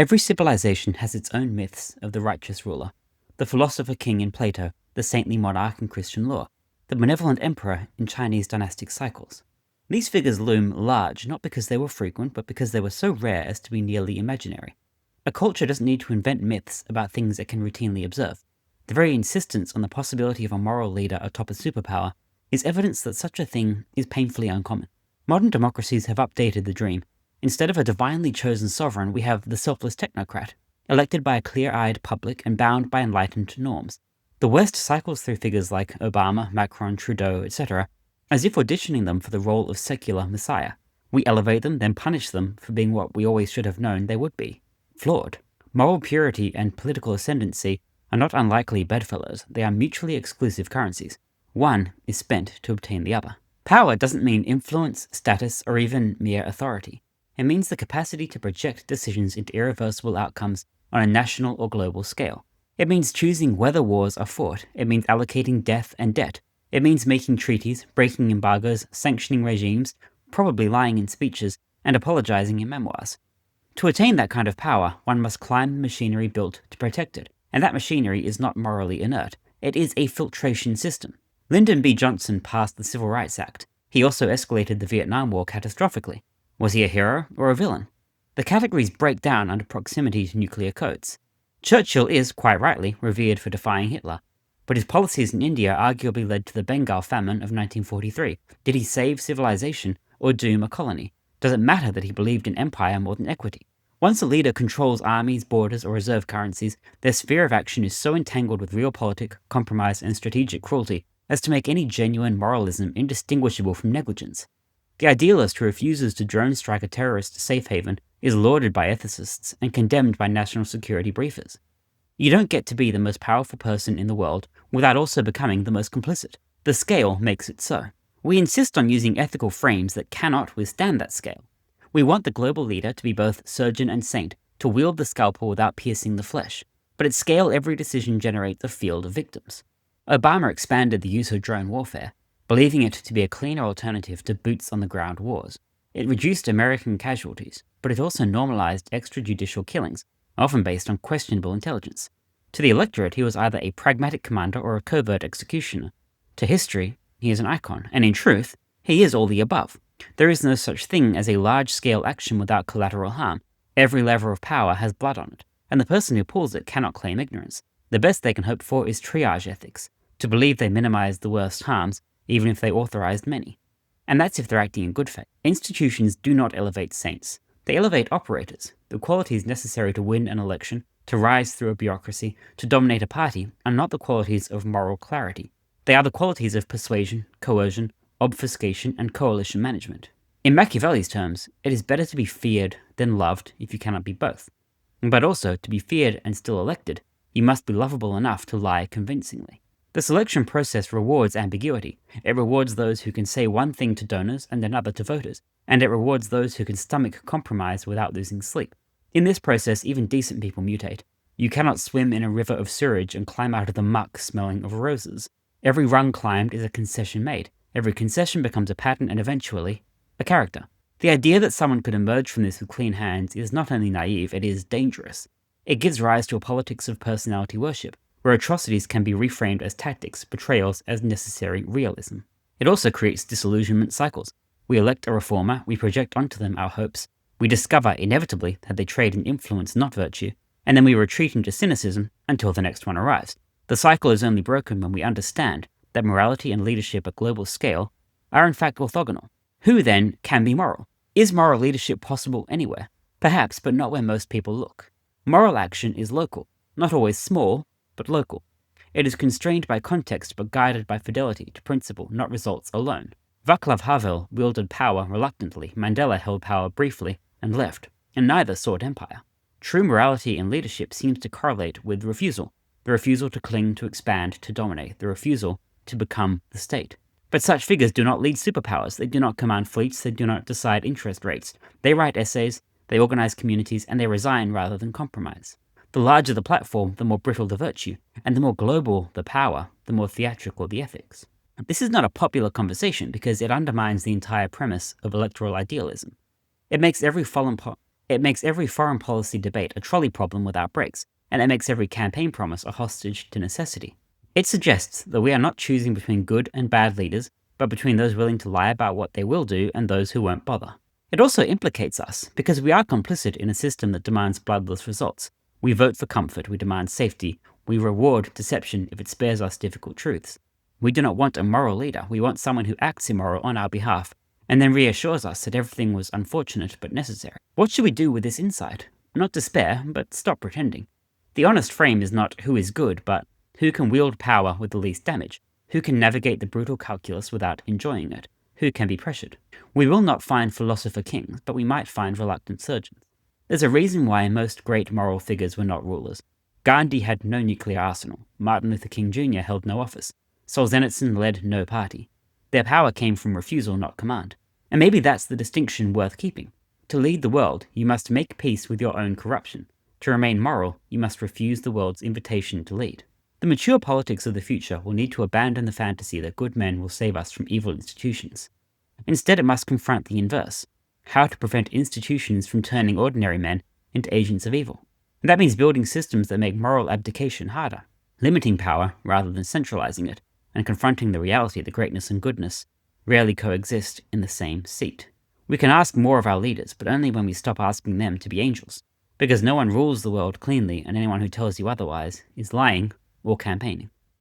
Every civilization has its own myths of the righteous ruler, the philosopher king in Plato, the saintly monarch in Christian law, the benevolent emperor in Chinese dynastic cycles. These figures loom large not because they were frequent, but because they were so rare as to be nearly imaginary. A culture doesn't need to invent myths about things it can routinely observe. The very insistence on the possibility of a moral leader atop a superpower is evidence that such a thing is painfully uncommon. Modern democracies have updated the dream. Instead of a divinely chosen sovereign, we have the selfless technocrat, elected by a clear-eyed public and bound by enlightened norms. The West cycles through figures like Obama, Macron, Trudeau, etc., as if auditioning them for the role of secular messiah. We elevate them, then punish them for being what we always should have known they would be: flawed. Moral purity and political ascendancy are not unlikely bedfellows, they are mutually exclusive currencies. One is spent to obtain the other. Power doesn't mean influence, status, or even mere authority. It means the capacity to project decisions into irreversible outcomes on a national or global scale. It means choosing whether wars are fought. It means allocating death and debt. It means making treaties, breaking embargoes, sanctioning regimes, probably lying in speeches, and apologizing in memoirs. To attain that kind of power, one must climb the machinery built to protect it, and that machinery is not morally inert. It is a filtration system. Lyndon B. Johnson passed the Civil Rights Act. He also escalated the Vietnam War catastrophically. Was he a hero or a villain? The categories break down under proximity to nuclear codes. Churchill is, quite rightly, revered for defying Hitler, but his policies in India arguably led to the Bengal famine of 1943. Did he save civilization or doom a colony? Does it matter that he believed in empire more than equity? Once a leader controls armies, borders, or reserve currencies, their sphere of action is so entangled with realpolitik, compromise, and strategic cruelty as to make any genuine moralism indistinguishable from negligence. The idealist who refuses to drone strike a terrorist safe haven is lauded by ethicists and condemned by national security briefers. You don't get to be the most powerful person in the world without also becoming the most complicit. The scale makes it so. We insist on using ethical frames that cannot withstand that scale. We want the global leader to be both surgeon and saint, to wield the scalpel without piercing the flesh. But at scale, every decision generates a field of victims. Obama expanded the use of drone warfare, believing it to be a cleaner alternative to boots-on-the-ground wars. It reduced American casualties, but it also normalized extrajudicial killings, often based on questionable intelligence. To the electorate, he was either a pragmatic commander or a covert executioner. To history, he is an icon, and in truth, he is all the above. There is no such thing as a large-scale action without collateral harm. Every lever of power has blood on it, and the person who pulls it cannot claim ignorance. The best they can hope for is triage ethics, to believe they minimized the worst harms, even if they authorized many. And that's if they're acting in good faith. Institutions do not elevate saints. They elevate operators. The qualities necessary to win an election, to rise through a bureaucracy, to dominate a party, are not the qualities of moral clarity. They are the qualities of persuasion, coercion, obfuscation, and coalition management. In Machiavelli's terms, it is better to be feared than loved if you cannot be both. But also, to be feared and still elected, you must be lovable enough to lie convincingly. The selection process rewards ambiguity. It rewards those who can say one thing to donors and another to voters, and it rewards those who can stomach compromise without losing sleep. In this process, even decent people mutate. You cannot swim in a river of sewage and climb out of the muck smelling of roses. Every rung climbed is a concession made. Every concession becomes a pattern and eventually, a character. The idea that someone could emerge from this with clean hands is not only naive, it is dangerous. It gives rise to a politics of personality worship, where atrocities can be reframed as tactics, betrayals as necessary realism. It also creates disillusionment cycles. We elect a reformer, we project onto them our hopes, we discover inevitably that they trade in influence, not virtue, and then we retreat into cynicism until the next one arrives. The cycle is only broken when we understand that morality and leadership at global scale are in fact orthogonal. Who then can be moral? Is moral leadership possible anywhere? Perhaps, but not where most people look. Moral action is local, not always small, but local. It is constrained by context but guided by fidelity to principle, not results alone. Václav Havel wielded power reluctantly, Mandela held power briefly and left, and neither sought empire. True morality in leadership seems to correlate with refusal. The refusal to cling, to expand, to dominate, the refusal to become the state. But such figures do not lead superpowers, they do not command fleets, they do not decide interest rates. They write essays, they organize communities, and they resign rather than compromise. The larger the platform, the more brittle the virtue, and the more global the power, the more theatrical the ethics. This is not a popular conversation because it undermines the entire premise of electoral idealism. It makes every fallen It makes every foreign policy debate a trolley problem without brakes, and it makes every campaign promise a hostage to necessity. It suggests that we are not choosing between good and bad leaders, but between those willing to lie about what they will do and those who won't bother. It also implicates us, because we are complicit in a system that demands bloodless results. We vote for comfort, we demand safety, we reward deception if it spares us difficult truths. We do not want a moral leader, we want someone who acts immoral on our behalf, and then reassures us that everything was unfortunate but necessary. What should we do with this insight? Not despair, but stop pretending. The honest frame is not who is good, but who can wield power with the least damage, who can navigate the brutal calculus without enjoying it, who can be pressured. We will not find philosopher kings, but we might find reluctant surgeons. There's a reason why most great moral figures were not rulers. Gandhi had no nuclear arsenal, Martin Luther King Jr. held no office, Solzhenitsyn led no party. Their power came from refusal, not command. And maybe that's the distinction worth keeping. To lead the world, you must make peace with your own corruption. To remain moral, you must refuse the world's invitation to lead. The mature politics of the future will need to abandon the fantasy that good men will save us from evil institutions. Instead, it must confront the inverse: how to prevent institutions from turning ordinary men into agents of evil. And that means building systems that make moral abdication harder, limiting power rather than centralizing it, and confronting the reality that greatness and goodness rarely coexist in the same seat. We can ask more of our leaders, but only when we stop asking them to be angels, because no one rules the world cleanly, and anyone who tells you otherwise is lying or campaigning.